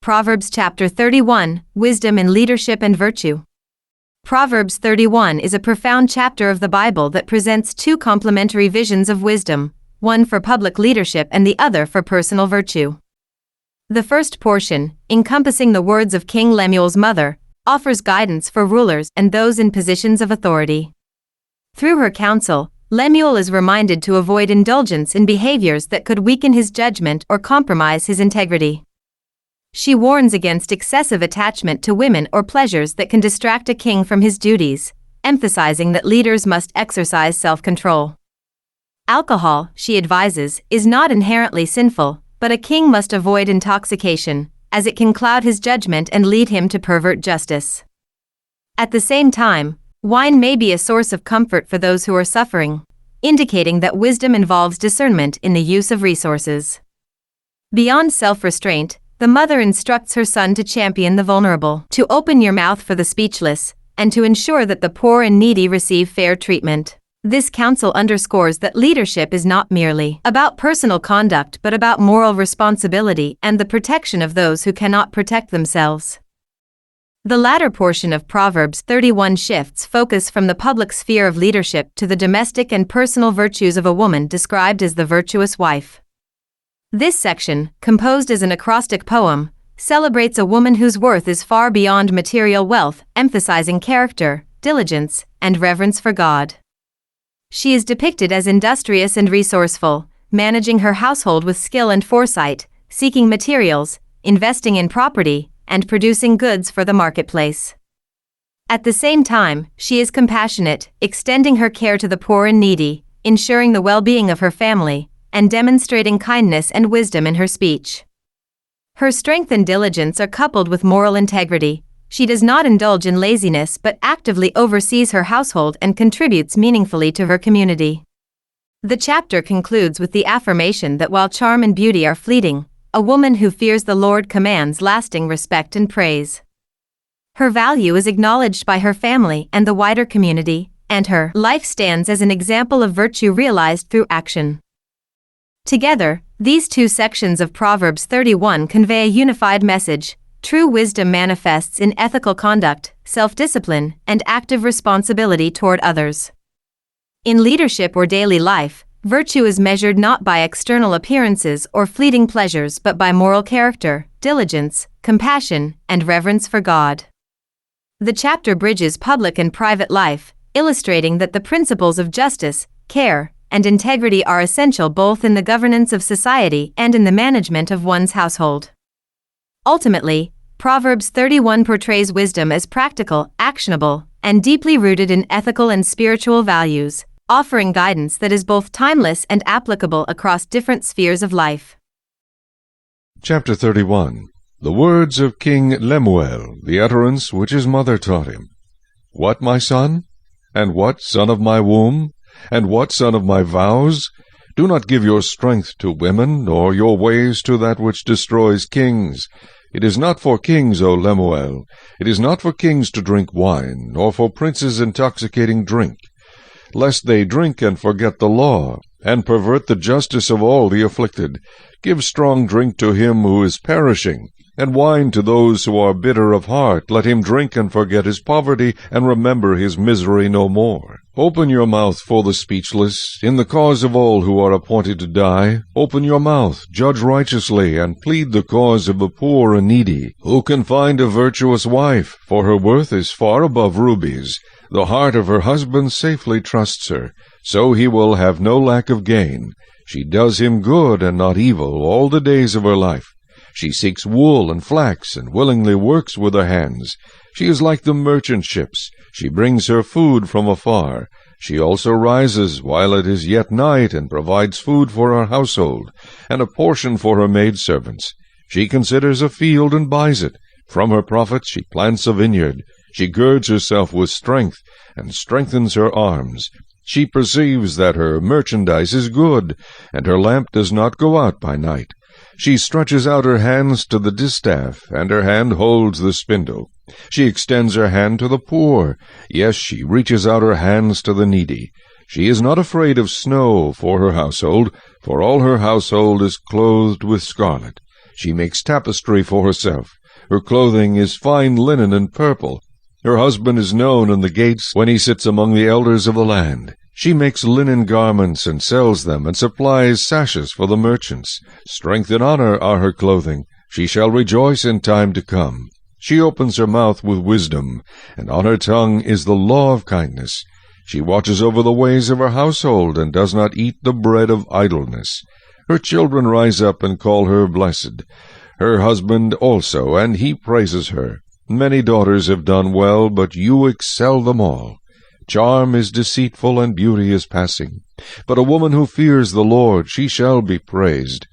Proverbs chapter 31, Wisdom in Leadership and Virtue. Proverbs 31 is a profound chapter of the Bible that presents two complementary visions of wisdom, one for public leadership and the other for personal virtue. The first portion, encompassing the words of King Lemuel's mother, offers guidance for rulers and those in positions of authority. Through her counsel, Lemuel is reminded to avoid indulgence in behaviors that could weaken his judgment or compromise his integrity. She warns against excessive attachment to women or pleasures that can distract a king from his duties, emphasizing that leaders must exercise self-control. Alcohol, she advises, is not inherently sinful, but a king must avoid intoxication, as it can cloud his judgment and lead him to pervert justice. At the same time, wine may be a source of comfort for those who are suffering, indicating that wisdom involves discernment in the use of resources. Beyond self-restraint, the mother instructs her son to champion the vulnerable, to open your mouth for the speechless, and to ensure that the poor and needy receive fair treatment. This counsel underscores that leadership is not merely about personal conduct but about moral responsibility and the protection of those who cannot protect themselves. The latter portion of Proverbs 31 shifts focus from the public sphere of leadership to the domestic and personal virtues of a woman described as the virtuous wife. This section, composed as an acrostic poem, celebrates a woman whose worth is far beyond material wealth, emphasizing character, diligence, and reverence for God. She is depicted as industrious and resourceful, managing her household with skill and foresight, seeking materials, investing in property, and producing goods for the marketplace. At the same time, she is compassionate, extending her care to the poor and needy, ensuring the well-being of her family, and demonstrating kindness and wisdom in her speech. Her strength and diligence are coupled with moral integrity. She does not indulge in laziness but actively oversees her household and contributes meaningfully to her community. The chapter concludes with the affirmation that while charm and beauty are fleeting, a woman who fears the Lord commands lasting respect and praise. Her value is acknowledged by her family and the wider community, and her life stands as an example of virtue realized through action. Together, these two sections of Proverbs 31 convey a unified message. True wisdom manifests in ethical conduct, self-discipline, and active responsibility toward others. In leadership or daily life, virtue is measured not by external appearances or fleeting pleasures but by moral character, diligence, compassion, and reverence for God. The chapter bridges public and private life, illustrating that the principles of justice, care, and integrity are essential both in the governance of society and in the management of one's household. Ultimately, Proverbs 31 portrays wisdom as practical, actionable, and deeply rooted in ethical and spiritual values, offering guidance that is both timeless and applicable across different spheres of life. Chapter 31. The words of King Lemuel, the utterance which his mother taught him. What, my son? And what, son of my womb? And what, son of my vows? Do not give your strength to women, nor your ways to that which destroys kings. It is not for kings, O Lemuel, it is not for kings to drink wine, nor for princes intoxicating drink, lest they drink and forget the law, and pervert the justice of all the afflicted. Give strong drink to him who is perishing, and wine to those who are bitter of heart. Let him drink and forget his poverty, and remember his misery no more. Open your mouth for the speechless, in the cause of all who are appointed to die. Open your mouth, judge righteously, and plead the cause of the poor and needy. Who can find a virtuous wife? For her worth is far above rubies. The heart of her husband safely trusts her, so he will have no lack of gain. She does him good and not evil all the days of her life. She seeks wool and flax, and willingly works with her hands. She is like the merchant ships. She brings her food from afar. She also rises while it is yet night, and provides food for her household, and a portion for her maidservants. She considers a field and buys it. From her profits she plants a vineyard. She girds herself with strength, and strengthens her arms. She perceives that her merchandise is good, and her lamp does not go out by night. She stretches out her hands to the distaff, and her hand holds the spindle. She extends her hand to the poor. Yes, she reaches out her hands to the needy. She is not afraid of snow for her household, for all her household is clothed with scarlet. She makes tapestry for herself. Her clothing is fine linen and purple. Her husband is known in the gates when he sits among the elders of the land. She makes linen garments and sells them, and supplies sashes for the merchants. Strength and honor are her clothing. She shall rejoice in time to come. She opens her mouth with wisdom, and on her tongue is the law of kindness. She watches over the ways of her household, and does not eat the bread of idleness. Her children rise up and call her blessed. Her husband also, and he praises her. Many daughters have done well, but you excel them all. Charm is deceitful, and beauty is passing. But a woman who fears the Lord, she shall be praised.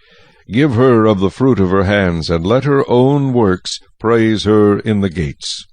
Give her of the fruit of her hands, and let her own works praise her in the gates.